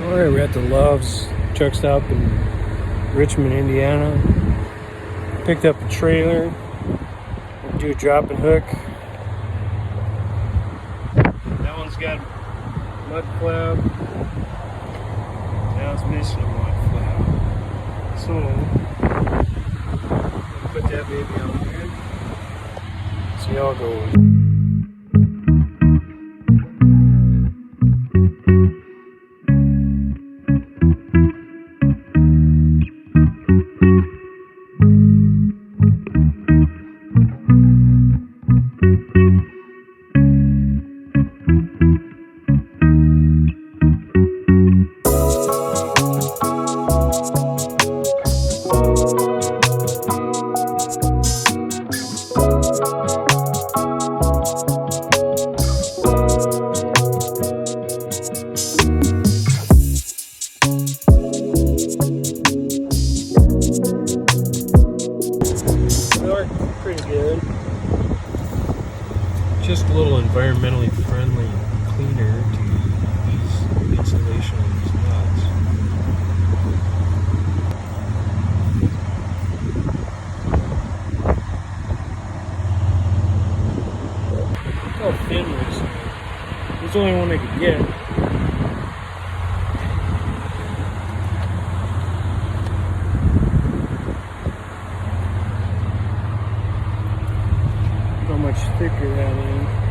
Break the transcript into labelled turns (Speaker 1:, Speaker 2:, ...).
Speaker 1: Alright, we're at the Love's truck stop in Richmond, Indiana. Picked up a trailer. We'll do a drop and hook. That one's got mud flap. Now it's missing a mud flap. So, we'll put that baby on here. See how it goes. Pretty good. Just a little environmentally friendly cleaner to ease installation of these nuts. Look how thin this is. It's the only one they could get. How much thicker that is.